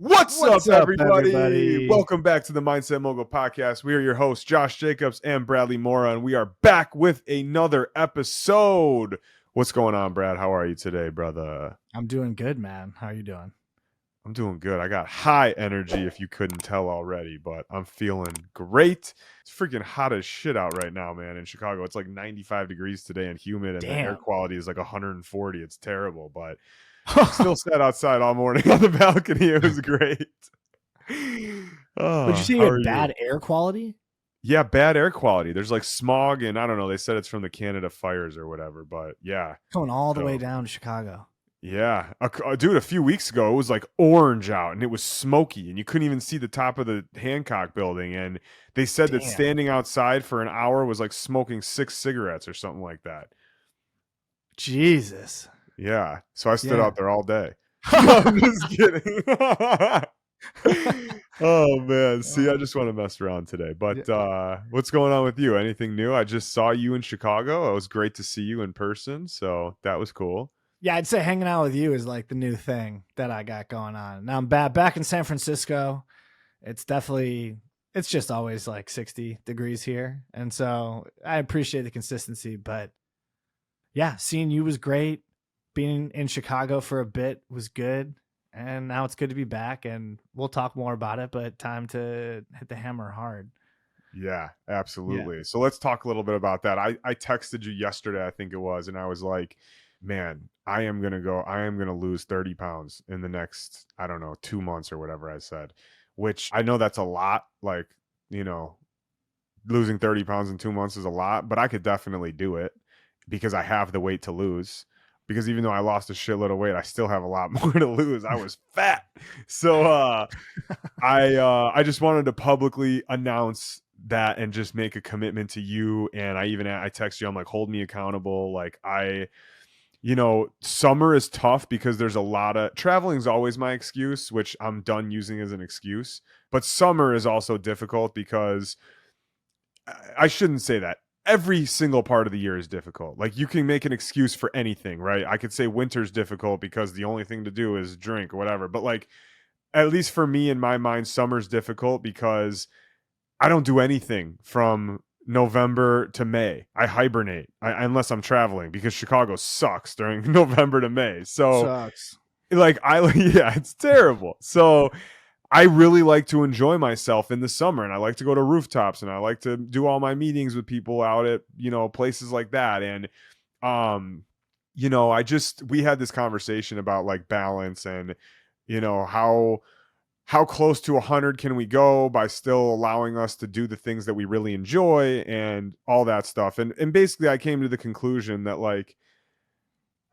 What's up, What's up, everybody? everybody? Welcome back to the Mindset Mogul podcast. We are your hosts, Josh Jacobs and Bradley Mora, and we are back with another episode. What's going on, Brad? How are you today, brother? I'm doing good, man. How are you doing? I'm doing good. I got high energy, if you couldn't tell already, but I'm feeling great. It's freaking hot as shit out right now, man, in Chicago. It's like 95 degrees today and humid, and the air Damn. quality is like 140. It's terrible, but still sat outside all morning on the balcony. It was great. Would you say How you are had you? bad air quality? Yeah, bad air quality. There's like smog, and I don't know. They said it's from the Canada fires or whatever, but yeah. Coming all the way So, down to Chicago. yeah. Dude, a few weeks ago, it was like orange out and it was smoky, and you couldn't even see the top of the Hancock building. And they said that Damn. standing outside for an hour was like smoking 6 cigarettes or something like that. Jesus. Yeah. So I stood Yeah. out there all day. I'm just kidding. Oh man, see, I just want to mess around today. But what's going on with you? Anything new? I just saw you in Chicago. It was great to see you in person, so that was cool. Yeah, I'd say hanging out with you is like the new thing that I got going on. Now I'm back in San Francisco. It's just always like 60 degrees here. And so I appreciate the consistency, but yeah, seeing you was great. Being in Chicago for a bit was good. And now it's good to be back, and we'll talk more about it, but time to hit the hammer hard. Yeah, absolutely. Yeah. So let's talk a little bit about that. I texted you yesterday, I think it was, and I was like, man, I am going to lose 30 pounds in the next, I don't know, 2 months or whatever I said, which I know that's a lot. Like, you know, losing 30 pounds in 2 months is a lot, but I could definitely do it because I have the weight to lose. Because even though I lost a shitload of weight, I still have a lot more to lose. I was fat. So I just wanted to publicly announce that and just make a commitment to you. And I text you, I'm like, hold me accountable. Like summer is tough because there's a lot of traveling is always my excuse, which I'm done using as an excuse. But summer is also difficult because I shouldn't say that. Every single part of the year is difficult. Like you can make an excuse for anything, right? I could say winter's difficult because the only thing to do is drink or whatever. But like, at least for me in my mind, summer's difficult because I don't do anything from November to May. I hibernate unless I'm traveling because Chicago sucks during November to May. So sucks. Like yeah, it's terrible. So I really like to enjoy myself in the summer, and I like to go to rooftops, and I like to do all my meetings with people out at, places like that. And, we had this conversation about like balance and, how close to 100 can we go by still allowing us to do the things that we really enjoy and all that stuff. And basically I came to the conclusion that like,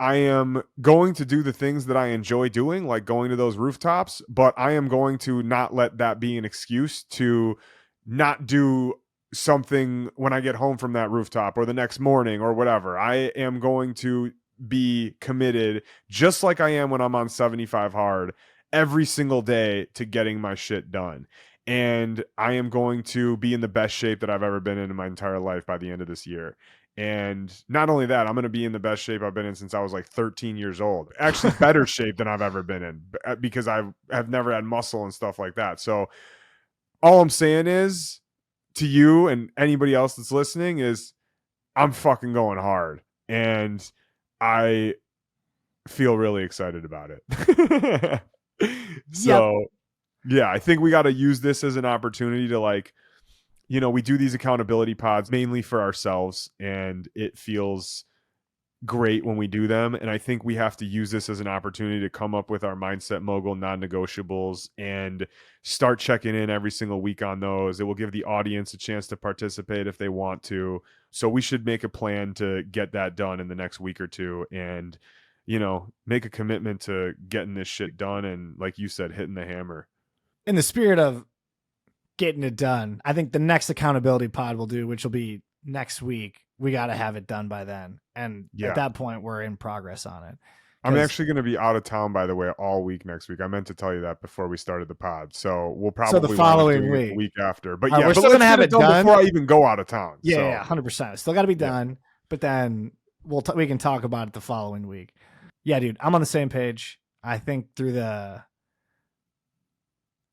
I am going to do the things that I enjoy doing, like going to those rooftops, but I am going to not let that be an excuse to not do something when I get home from that rooftop or the next morning or whatever. I am going to be committed, just like I am when I'm on 75 hard, every single day to getting my shit done. And I am going to be in the best shape that I've ever been in my entire life by the end of this year. And not only that, I'm going to be in the best shape I've been in since I was like 13 years old. Actually, better shape than I've ever been in because I have never had muscle and stuff like that. So all I'm saying is to you and anybody else that's listening is I'm fucking going hard. And I feel really excited about it. So, yeah, I think we got to use this as an opportunity to like, we do these accountability pods mainly for ourselves, and it feels great when we do them. And I think we have to use this as an opportunity to come up with our Mindset Mogul non-negotiables and start checking in every single week on those. It will give the audience a chance to participate if they want to. So we should make a plan to get that done in the next week or two and, make a commitment to getting this shit done. And like you said, hitting the hammer. In the spirit of getting it done, I think the next accountability pod we'll do, which will be next week, we got to have it done by then. And at that point, we're in progress on it. I'm actually going to be out of town, by the way, all week next week. I meant to tell you that before we started the pod. So we'll probably the following week. The week after. But we're still going to have it done before I even go out of town. Yeah, 100%. Still got to be done. But then we can talk about it the following week. Yeah, dude, I'm on the same page. I think through the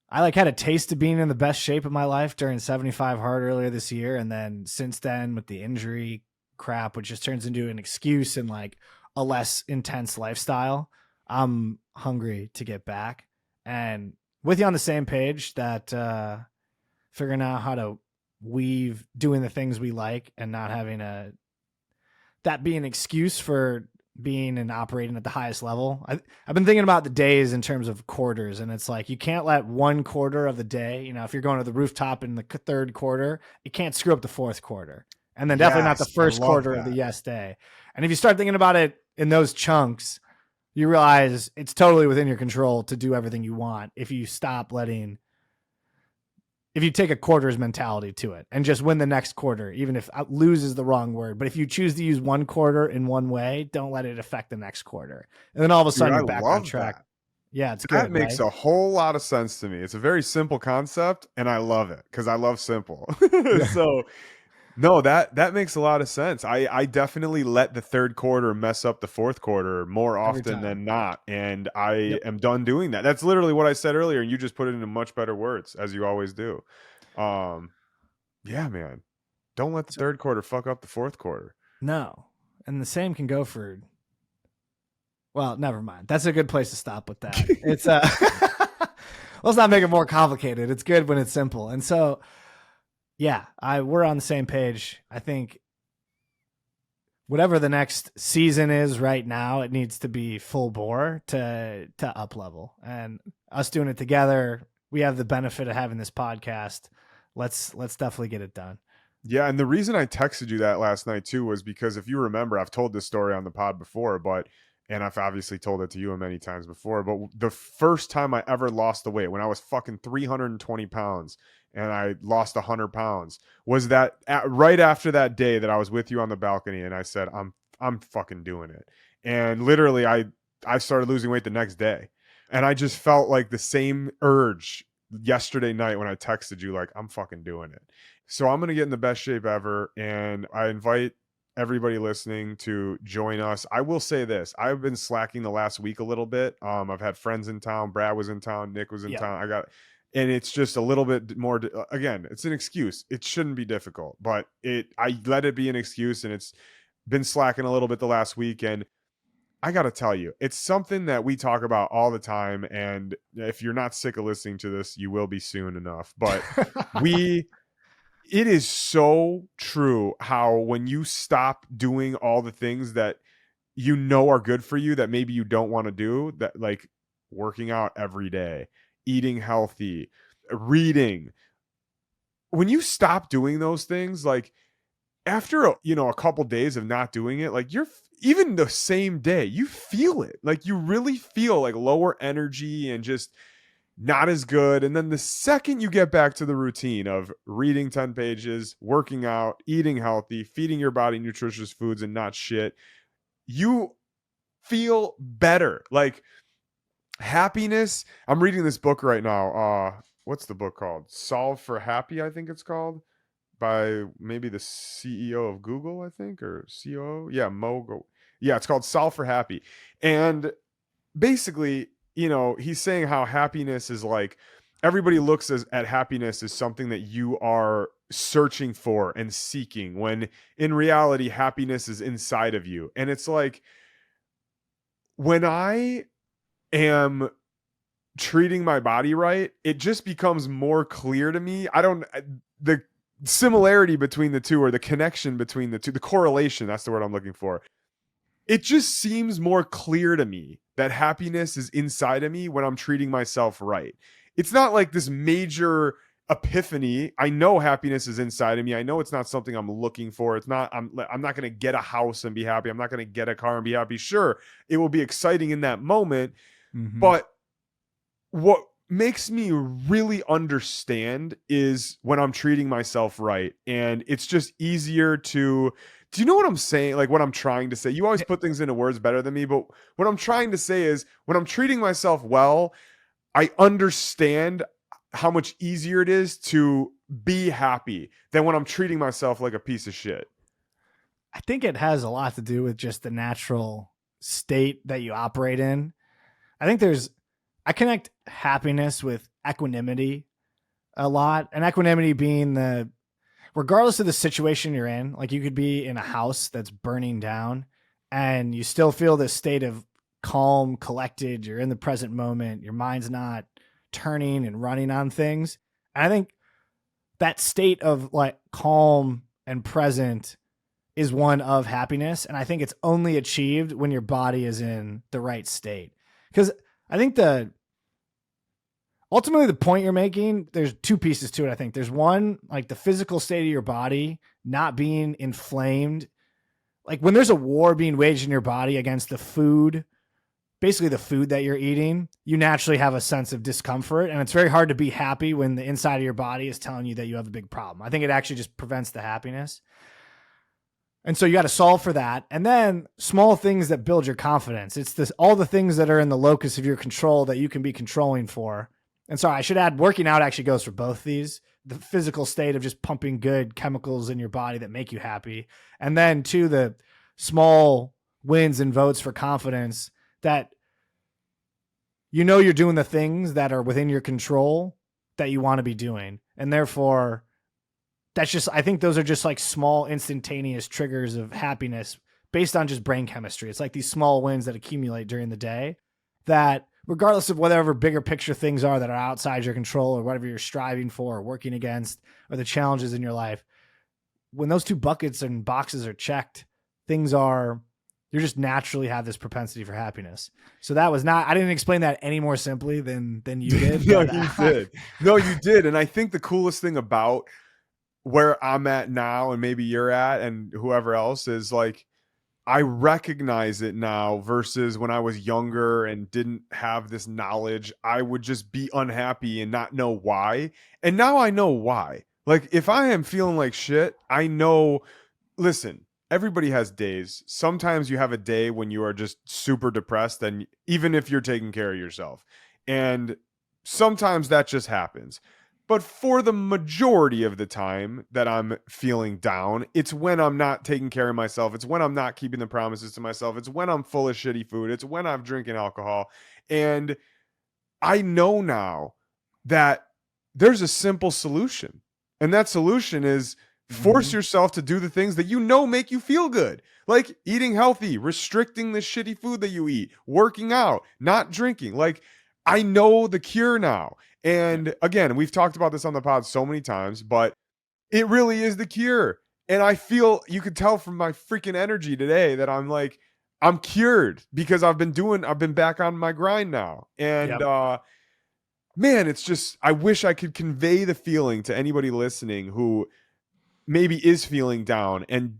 I like had a taste of being in the best shape of my life during 75 hard earlier this year. And then since then with the injury crap, which just turns into an excuse and like a less intense lifestyle, I'm hungry to get back. And with you on the same page that figuring out how to weave doing the things we like and not having that be an excuse for being and operating at the highest level. I've been thinking about the days in terms of quarters, and it's like you can't let one quarter of the day, you know, if you're going to the rooftop in the third quarter, you can't screw up the fourth quarter. And then definitely not the Yes, I first love quarter of the that. yes day. And if you start thinking about it in those chunks, you realize it's totally within your control to do everything you want if you stop letting if you take a quarters mentality to it and just win the next quarter, even if lose is the wrong word, but if you choose to use one quarter in one way, don't let it affect the next quarter. And then all of a Dude, sudden I you're back on love track. that. Yeah, it's That good, makes right? a whole lot of sense to me. It's a very simple concept, and I love it because I love simple. Yeah. So no, that makes a lot of sense. I definitely let the third quarter mess up the fourth quarter more Every often time. than not, and I Yep. am done doing that. That's literally what I said earlier, and you just put it into much better words as you always do. Um, yeah, man, don't let the So, third quarter fuck up the fourth quarter. no. And the same can go for, well, never mind. That's a good place to stop with that. It's let's not make it more complicated. It's good when it's simple. And so, yeah, we're on the same page. I think whatever the next season is right now, it needs to be full bore to up level. And us doing it together, we have the benefit of having this podcast. Let's definitely get it done. Yeah, and the reason I texted you that last night too was because if you remember, I've told this story on the pod before, but and I've obviously told it to you many times before, but the first time I ever lost the weight when I was fucking 320 pounds and I lost 100 pounds was that right after that day that I was with you on the balcony and I said, I'm fucking doing it. And literally I started losing weight the next day. And I just felt like the same urge yesterday night when I texted you, like, I'm fucking doing it. So I'm going to get in the best shape ever. And I invite everybody listening to join us. I will say this. I've been slacking the last week a little bit. I've had friends in town. Brad was in town. Nick was in Yep. town. And it's just a little bit more, again, it's an excuse. It shouldn't be difficult, but I let it be an excuse and it's been slacking a little bit the last week. And I got to tell you, it's something that we talk about all the time. And if you're not sick of listening to this, you will be soon enough. But we, it is so true how when you stop doing all the things that you know are good for you that maybe you don't want to do, that like working out every day, eating healthy, reading, when you stop doing those things, like after a couple days of not doing it, like you're even the same day you feel it, like you really feel like lower energy and just not as good. And then the second you get back to the routine of reading 10 pages, working out, eating healthy, feeding your body nutritious foods and not shit, you feel better. Like happiness. I'm reading this book right now. What's the book called? Solve for Happy, I think it's called, by maybe the CEO of Google, I think, or COO. Yeah, Mogul. Yeah, it's called Solve for Happy. And basically, he's saying how happiness is like everybody looks at happiness as something that you are searching for and seeking when in reality happiness is inside of you. And it's like when I am treating my body right, it just becomes more clear to me. The similarity between the two or the connection between the two, the correlation, that's the word I'm looking for. It just seems more clear to me that happiness is inside of me when I'm treating myself right. It's not like this major epiphany. I know happiness is inside of me. I know it's not something I'm looking for. It's not I'm not going to get a house and be happy. I'm not going to get a car and be happy. Sure, it will be exciting in that moment, Mm-hmm. but what makes me really understand is when I'm treating myself right. And it's just easier to, do you know what I'm saying? Like what I'm trying to say. You always put things into words better than me, but what I'm trying to say is when I'm treating myself well, I understand how much easier it is to be happy than when I'm treating myself like a piece of shit. I think it has a lot to do with just the natural state that you operate in. I think I connect happiness with equanimity a lot. And equanimity being regardless of the situation you're in, like you could be in a house that's burning down and you still feel this state of calm, collected, you're in the present moment, your mind's not turning and running on things. And I think that state of like calm and present is one of happiness. And I think it's only achieved when your body is in the right state. Because I think ultimately the point you're making, there's two pieces to it. I think there's one, like the physical state of your body not being inflamed. Like when there's a war being waged in your body against the food, basically the food that you're eating, you naturally have a sense of discomfort. And it's very hard to be happy when the inside of your body is telling you that you have a big problem. I think it actually just prevents the happiness. And so you got to solve for that. And then small things that build your confidence. It's this, all the things that are in the locus of your control that you can be controlling for. And sorry, I should add working out actually goes for both these. The physical state of just pumping good chemicals in your body that make you happy. And then two, the small wins and votes for confidence that you know you're doing the things that are within your control that you want to be doing. And therefore, that's just, I think those are just like small instantaneous triggers of happiness based on just brain chemistry. It's like these small wins that accumulate during the day that regardless of whatever bigger picture things are that are outside your control or whatever you're striving for or working against or the challenges in your life, when those two buckets and boxes are checked, things are, you just naturally have this propensity for happiness. So that was not, I didn't explain that any more simply than you did. No, But, you did. No, you did. And I think the coolest thing about where I'm at now and maybe you're at and whoever else is like, I recognize it now versus when I was younger and didn't have this knowledge. I would just be unhappy and not know why. And now I know why. Like if I am feeling like shit, I know, listen, everybody has days. Sometimes you have a day when you are just super depressed, and even if you're taking care of yourself. And sometimes that just happens. But for the majority of the time that I'm feeling down, it's when I'm not taking care of myself. It's when I'm not keeping the promises to myself. It's when I'm full of shitty food. It's when I'm drinking alcohol. And I know now that there's a simple solution. And that solution is force yourself to do the things that you know make you feel good. Like eating healthy, restricting the shitty food that you eat, working out, not drinking. Like I know the cure now. And again, we've talked about this on the pod so many times, but it really is the cure. And I feel, you could tell from my freaking energy today that I'm like, I'm cured because I've been back on my grind now. And yep. Man, it's just, I wish I could convey the feeling to anybody listening who maybe is feeling down and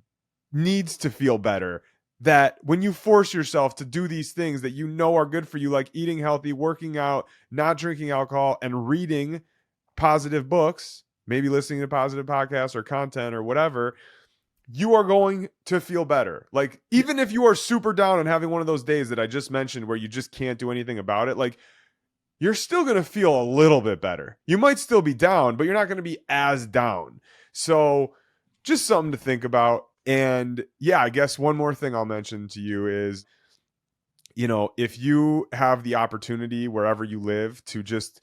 needs to feel better, that when you force yourself to do these things that you know are good for you, like eating healthy, working out, not drinking alcohol, and reading positive books, maybe listening to positive podcasts or content or whatever, you are going to feel better. Like even if you are super down and having one of those days that I just mentioned where you just can't do anything about it, like you're still going to feel a little bit better. You might still be down, but you're not going to be as down. So just something to think about. And yeah, I guess one more thing I'll mention to you is, you know, if you have the opportunity wherever you live to just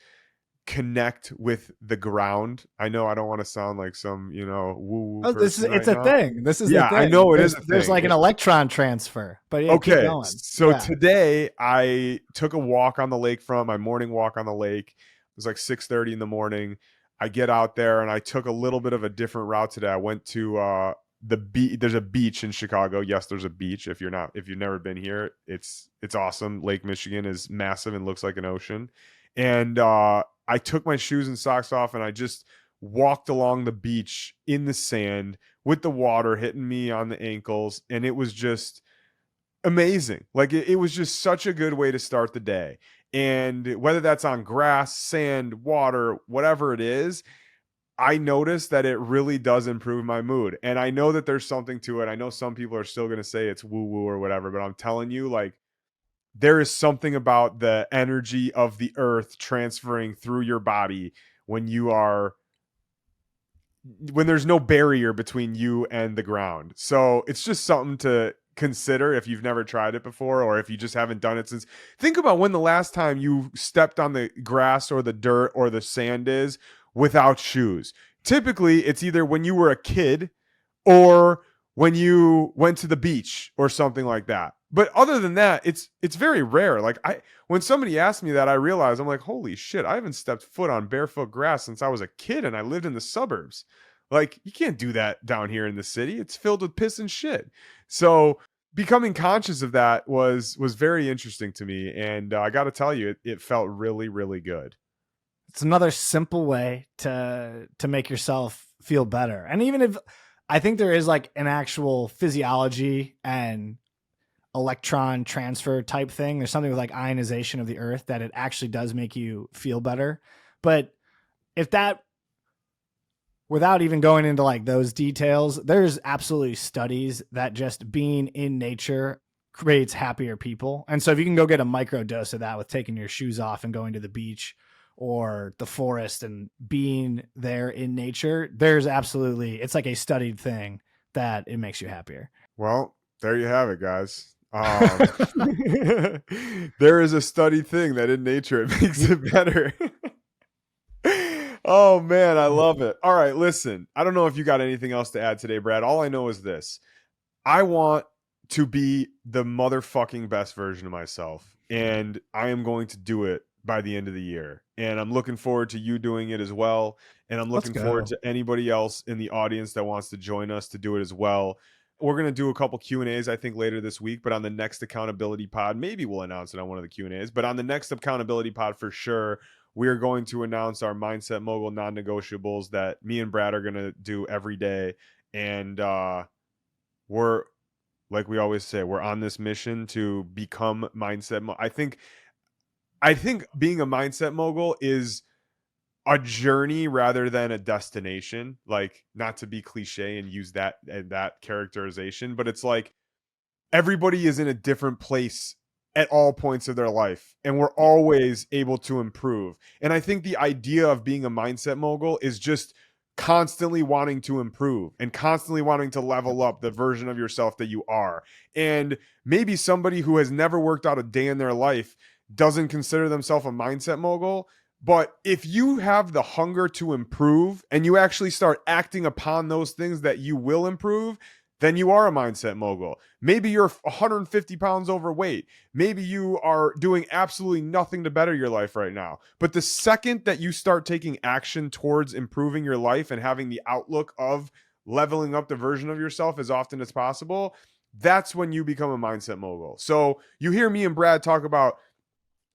connect with the ground. I know I don't want to sound like some, you know, woo-woo Oh, person it's right a now. thing. This is the Yeah, I thing. know it is a There's thing. like an electron transfer. But yeah, keep Okay, going. so Yeah. today I took a walk on the lakefront, my morning walk on the lake. It was like 6:30 in the morning. I get out there and I took a little bit of a different route today. I went to the beach. There's a beach in Chicago. Yes, there's a beach. If you've never been here, it's awesome. Lake Michigan is massive and looks like an ocean. And I took my shoes and socks off and I just walked along the beach in the sand with the water hitting me on the ankles, and it was just amazing. Like it was just such a good way to start the day. And whether that's on grass, sand, water, whatever it is, I noticed that it really does improve my mood. And I know that there's something to it. I know some people are still going to say it's woo woo or whatever, but I'm telling you, like, there is something about the energy of the earth transferring through your body when when there's no barrier between you and the ground. So it's just something to consider if you've never tried it before, or if you just haven't done it since. Think about when the last time you stepped on the grass or the dirt or the sand is without shoes. Typically, it's either when you were a kid or when you went to the beach or something like that. But other than that, it's very rare. Like when somebody asked me that, I realized I'm like, holy shit, I haven't stepped foot on barefoot grass since I was a kid and I lived in the suburbs. Like you can't do that down here in the city. It's filled with piss and shit. So becoming conscious of that was very interesting to me, and I got to tell you, it felt really really good. It's another simple way to make yourself feel better. And even if I think there is like an actual physiology and electron transfer type thing, there's something with like ionization of the earth that it actually does make you feel better. But if that, without even going into like those details, there's absolutely studies that just being in nature creates happier people. And so if you can go get a micro dose of that with taking your shoes off and going to the beach or the forest and being there in nature, there's absolutely, it's like a studied thing that it makes you happier. Well, there you have it, guys. There is a studied thing that in nature it makes it better. Oh man, I love it. All right, listen, I don't know if you got anything else to add today, Brad. All I know is this: I want to be the motherfucking best version of myself, and I am going to do it by the end of the year. And I'm looking forward to you doing it as well. And I'm Let's looking go. forward to anybody else in the audience that wants to join us to do it as well. We're going to do a couple Q&As, I think, later this week, but on the next accountability pod, maybe we'll announce it on one of the Q&As, but on the next accountability pod for sure, we are going to announce our Mindset Mogul non-negotiables that me and Brad are going to do every day. And we're, like we always say, we're on this mission to become mindset. I think being a mindset mogul is a journey rather than a destination. Like, not to be cliche and use that characterization, but it's like everybody is in a different place at all points of their life, and we're always able to improve. And I think the idea of being a mindset mogul is just constantly wanting to improve and constantly wanting to level up the version of yourself that you are. And maybe somebody who has never worked out a day in their life doesn't consider themselves a mindset mogul. But if you have the hunger to improve and you actually start acting upon those things that you will improve, then you are a mindset mogul. Maybe you're 150 pounds overweight. Maybe you are doing absolutely nothing to better your life right now. But the second that you start taking action towards improving your life and having the outlook of leveling up the version of yourself as often as possible, that's when you become a mindset mogul. So you hear me and Brad talk about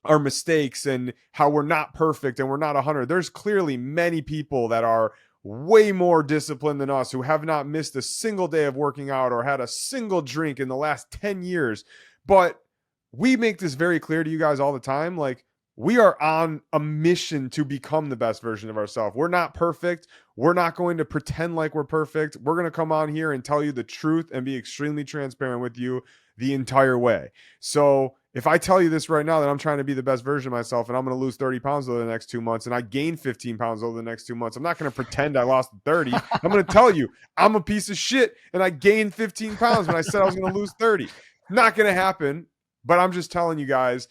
our mistakes and how we're not perfect and we're not 100. There's clearly many people that are way more disciplined than us who have not missed a single day of working out or had a single drink in the last 10 years. But we make this very clear to you guys all the time. Like, we are on a mission to become the best version of ourselves. We're not perfect. We're not going to pretend like we're perfect. We're going to come on here and tell you the truth and be extremely transparent with you the entire way. So if I tell you this right now that I'm trying to be the best version of myself and I'm going to lose 30 pounds over the next 2 months and I gain 15 pounds over the next 2 months, I'm not going to pretend I lost 30. I'm going to tell you I'm a piece of shit and I gained 15 pounds when I said I was going to lose 30. Not going to happen, but I'm just telling you guys,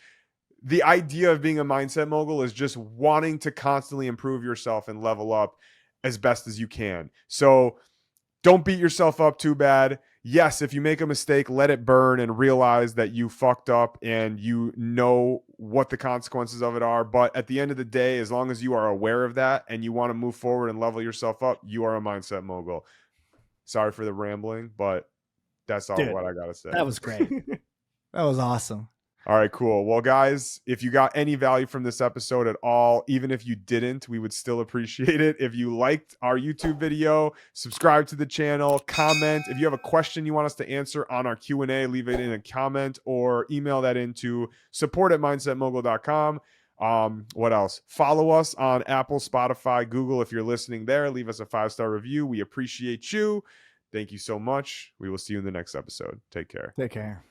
the idea of being a mindset mogul is just wanting to constantly improve yourself and level up as best as you can. So don't beat yourself up too bad. Yes, if you make a mistake, let it burn and realize that you fucked up and you know what the consequences of it are. But at the end of the day, as long as you are aware of that and you want to move forward and level yourself up, you are a mindset mogul. Sorry for the rambling, but that's all what I got to say. That was great. That was awesome. All right, cool. Well, guys, if you got any value from this episode at all, even if you didn't, we would still appreciate it. If you liked our YouTube video, subscribe to the channel, comment. If you have a question you want us to answer on our Q&A, leave it in a comment or email that into support@mindsetmogul.com. What else? Follow us on Apple, Spotify, Google. If you're listening there, leave us a 5-star review. We appreciate you. Thank you so much. We will see you in the next episode. Take care. Take care.